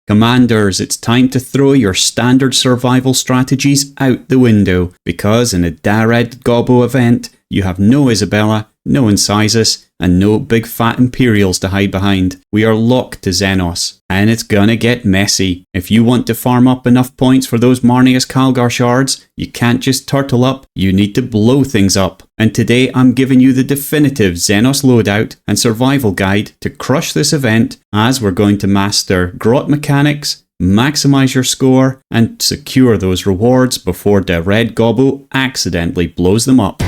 Commanders, it's time to throw your standard survival strategies out the window, because in a Red Gobbo event, you have no Isabella, no Incisus, and no big fat Imperials to hide behind. We are locked to Xenos, and it's gonna get messy. If you want to farm up enough points for those Marneus Calgar shards, you can't just turtle up, you need to blow things up. And today I'm giving you the definitive Xenos loadout and survival guide to crush this event, as we're going to master Grot mechanics, maximize your score, and secure those rewards before the Red Gobbo accidentally blows them up.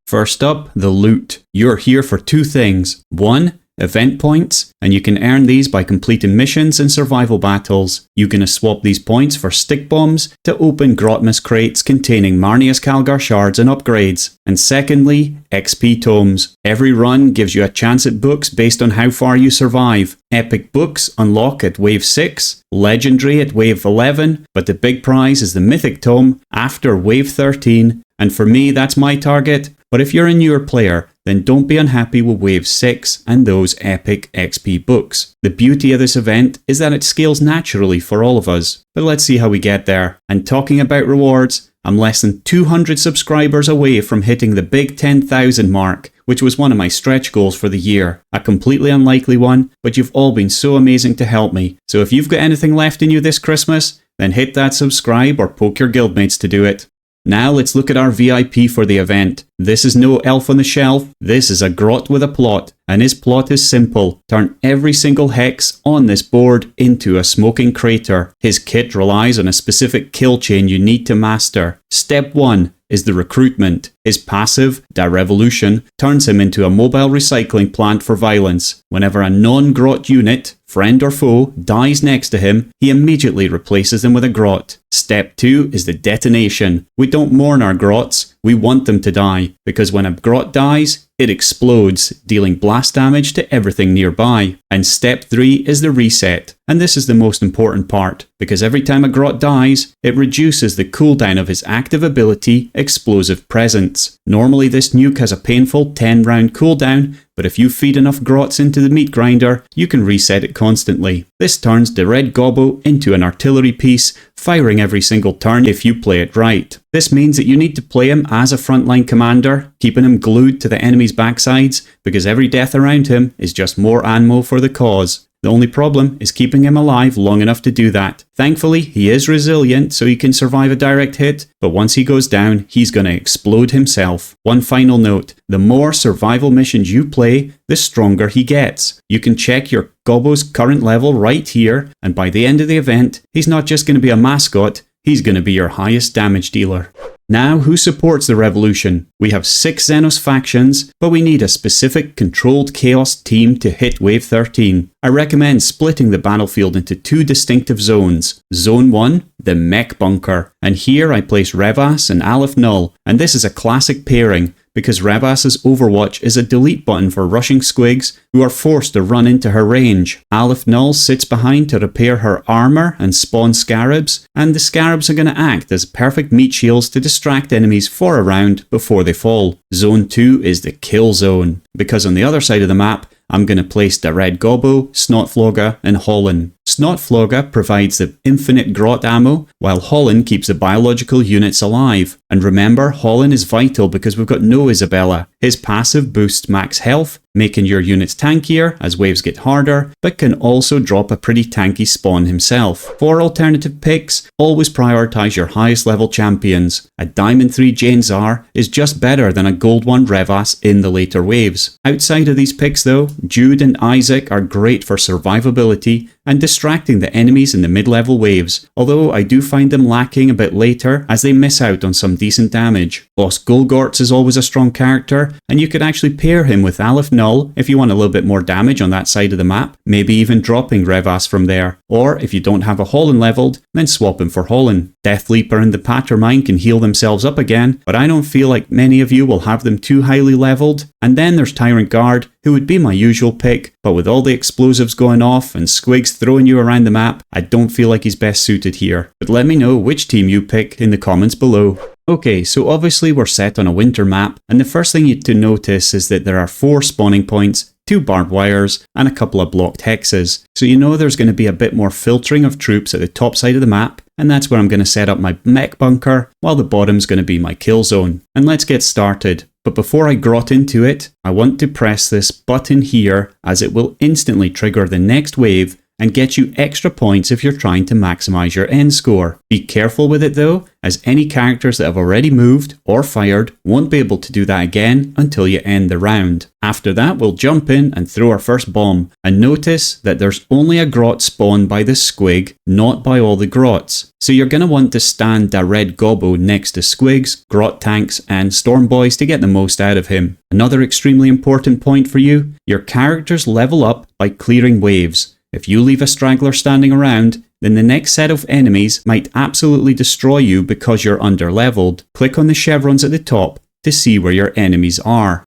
First up, the loot. You're here for two things. One, event points, and you can earn these by completing missions and survival battles. You're going to swap these points for stick bombs to open Grotmas crates containing Marneus Calgar shards and upgrades. And secondly, XP tomes. Every run gives you a chance at books based on how far you survive. Epic books unlock at wave 6, legendary at wave 11, but the big prize is the mythic tome after wave 13. And for me, that's my target. But if you're a newer player, then don't be unhappy with wave 6 and those epic XP books. The beauty of this event is that it scales naturally for all of us. But let's see how we get there. And talking about rewards, I'm less than 200 subscribers away from hitting the big 10,000 mark, which was one of my stretch goals for the year. A completely unlikely one, but you've all been so amazing to help me. So if you've got anything left in you this Christmas, then hit that subscribe or poke your guildmates to do it. Now let's look at our VIP for the event. This is no elf on the shelf, this is a grot with a plot, and his plot is simple. Turn every single hex on this board into a smoking crater. His kit relies on a specific kill chain you need to master. Step 1 is the recruitment. His passive, the Revolushun, turns him into a mobile recycling plant for violence. Whenever a non-grot unit, friend or foe, dies next to him, he immediately replaces them with a grot. Step 2 is the detonation. We don't mourn our grots, we want them to die, because when a grot dies, it explodes, dealing blast damage to everything nearby. And step 3 is the reset. And this is the most important part, because every time a grot dies, it reduces the cooldown of his active ability, Explosive Presence. Normally this nuke has a painful 10-round cooldown, but if you feed enough grots into the meat grinder, you can reset it constantly. This turns the Red Gobbo into an artillery piece, firing every single turn if you play it right. This means that you need to play him as a frontline commander, keeping him glued to the enemy's backsides, because every death around him is just more ammo for the cause. The only problem is keeping him alive long enough to do that. Thankfully, he is resilient, so he can survive a direct hit, but once he goes down, he's going to explode himself. One final note, the more survival missions you play, the stronger he gets. You can check your Gobbo's current level right here, and by the end of the event, he's not just going to be a mascot, he's going to be your highest damage dealer. Now, who supports the Revolushun? We have 6 Xenos factions, but we need a specific controlled chaos team to hit wave 13. I recommend splitting the battlefield into 2 distinctive zones. Zone 1, the Mech Bunker, and here I place Re'vas and Aleph-Null, and this is a classic pairing, because Re'vas's Overwatch is a delete button for rushing squigs who are forced to run into her range. Aleph-Null sits behind to repair her armor and spawn scarabs, and the scarabs are going to act as perfect meat shields to distract enemies for a round before they fall. Zone 2 is the kill zone, because on the other side of the map, I'm going to place the Red Gobbo, Snotflogga, and Holland. Snotflogga provides the infinite grot ammo, while Holland keeps the biological units alive. And remember, Holland is vital because we've got no Isabella. His passive boosts max health, making your units tankier as waves get harder, but can also drop a pretty tanky spawn himself. For alternative picks, always prioritize your highest level champions. A Diamond 3 Janzar is just better than a Gold 1 Re'vas in the later waves. Outside of these picks though, Jude and Isaac are great for survivability and distracting the enemies in the mid-level waves, although I do find them lacking a bit later as they miss out on some decent damage. Boss Golgorts is always a strong character, and you could actually pair him with Aleph-Null if you want a little bit more damage on that side of the map, maybe even dropping Re'vas from there. Or if you don't have a Holland leveled, then swap him for Holland. Deathleaper and the Pattermine can heal themselves up again, but I don't feel like many of you will have them too highly leveled. And then there's Tyrant Guard, who would be my usual pick, but with all the explosives going off and squigs throwing you around the map, I don't feel like he's best suited here. But let me know which team you pick in the comments below. Okay, so obviously we're set on a winter map, and the first thing to notice is that there are 4 spawning points, 2 barbed wires, and a couple of blocked hexes. So you know there's going to be a bit more filtering of troops at the top side of the map, and that's where I'm going to set up my Mech Bunker, while the bottom's going to be my kill zone. And let's get started. But before I grot into it, I want to press this button here, as it will instantly trigger the next wave and get you extra points if you're trying to maximize your end score. Be careful with it though, as any characters that have already moved or fired won't be able to do that again until you end the round. After that, we'll jump in and throw our first bomb, and notice that there's only a grot spawned by the squig, not by all the grots. So you're going to want to stand a Red Gobbo next to squigs, grot tanks, and storm boys to get the most out of him. Another extremely important point for you, your characters level up by clearing waves. If you leave a straggler standing around, then the next set of enemies might absolutely destroy you because you're underleveled. Click on the chevrons at the top to see where your enemies are.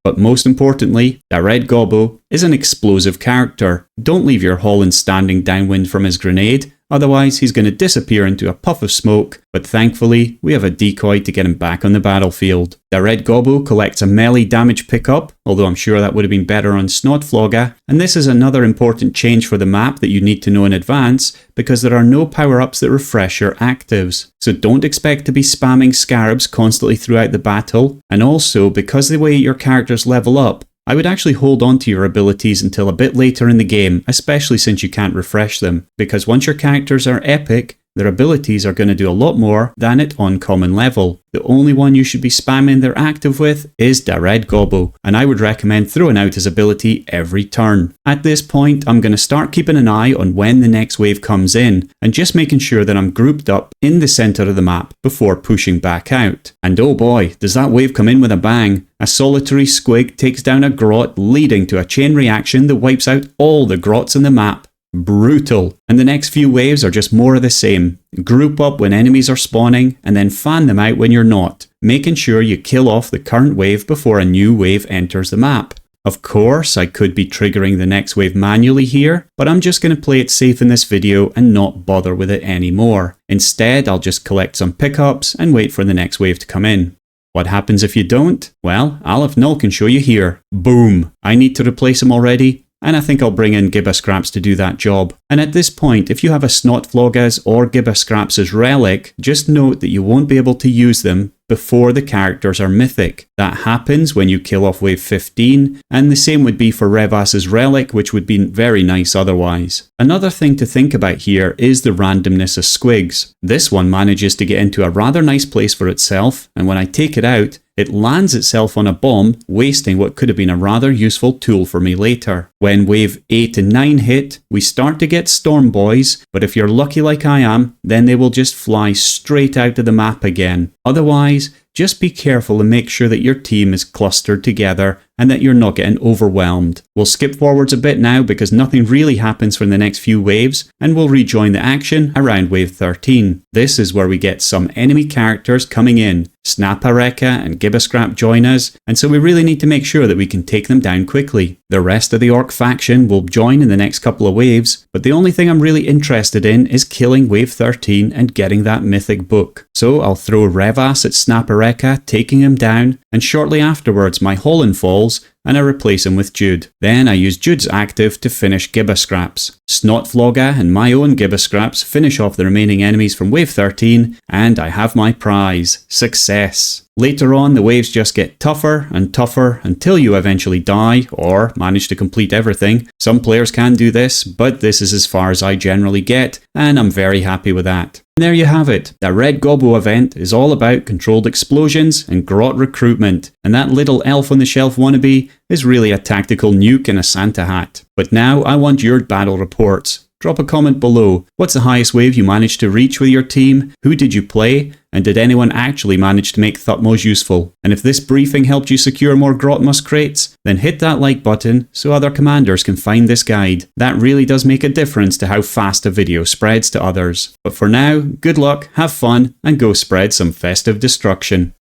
But most importantly, the Red Gobbo is an explosive character. Don't leave your Holland standing downwind from his grenade, otherwise he's going to disappear into a puff of smoke, but thankfully we have a decoy to get him back on the battlefield. The Red Gobbo collects a melee damage pickup, although I'm sure that would have been better on Snotflogga, and this is another important change for the map that you need to know in advance, because there are no power-ups that refresh your actives. So don't expect to be spamming scarabs constantly throughout the battle, and also because the way your characters level up, I would actually hold on to your abilities until a bit later in the game, especially since you can't refresh them, because once your characters are epic, their abilities are going to do a lot more than at uncommon level. The only one you should be spamming their active with is the Red Gobbo, and I would recommend throwing out his ability every turn. At this point, I'm going to start keeping an eye on when the next wave comes in, and just making sure that I'm grouped up in the centre of the map before pushing back out. And oh boy, does that wave come in with a bang. A solitary squig takes down a grot, leading to a chain reaction that wipes out all the grots in the map. Brutal. And the next few waves are just more of the same. Group up when enemies are spawning, and then fan them out when you're not, making sure you kill off the current wave before a new wave enters the map. Of course, I could be triggering the next wave manually here, but I'm just going to play it safe in this video and not bother with it anymore. Instead, I'll just collect some pickups and wait for the next wave to come in. What happens if you don't? Well, Aleph-Null can show you here. Boom! I need to replace him already, and I think I'll bring in Gibba Scraps to do that job. And at this point, if you have a Snotflogga's or Gibba Scraps' relic, just note that you won't be able to use them before the characters are mythic. That happens when you kill off wave 15, and the same would be for Re'vas' relic, which would be very nice otherwise. Another thing to think about here is the randomness of squigs. This one manages to get into a rather nice place for itself, and when I take it out, it lands itself on a bomb, wasting what could have been a rather useful tool for me later. When wave 8 and 9 hit, we start to get storm boys, but if you're lucky like I am, then they will just fly straight out of the map again. Otherwise, just be careful and make sure that your team is clustered together and that you're not getting overwhelmed. We'll skip forwards a bit now because nothing really happens for the next few waves, and we'll rejoin the action around wave 13. This is where we get some enemy characters coming in. Snappareka and Gibba Scrap join us, and so we really need to make sure that we can take them down quickly. The rest of the Orc faction will join in the next couple of waves, but the only thing I'm really interested in is killing wave 13 and getting that mythic book. So I'll throw Re'vas at Snappareka, taking him down, and shortly afterwards my Holland falls and I replace him with Jude. Then I use Jude's active to finish Gibba Scraps. Snotflogga and my own Gibba Scraps finish off the remaining enemies from wave 13, and I have my prize. Success. Later on, the waves just get tougher and tougher until you eventually die or manage to complete everything. Some players can do this, but this is as far as I generally get, and I'm very happy with that. And there you have it. The Red Gobbo event is all about controlled explosions and grot recruitment, and that little elf on the shelf wannabe is really a tactical nuke in a Santa hat. But now I want your battle reports. Drop a comment below. What's the highest wave you managed to reach with your team? Who did you play? And did anyone actually manage to make Thutmose useful? And if this briefing helped you secure more Grotmus crates, then hit that like button so other commanders can find this guide. That really does make a difference to how fast a video spreads to others. But for now, good luck, have fun, and go spread some festive destruction.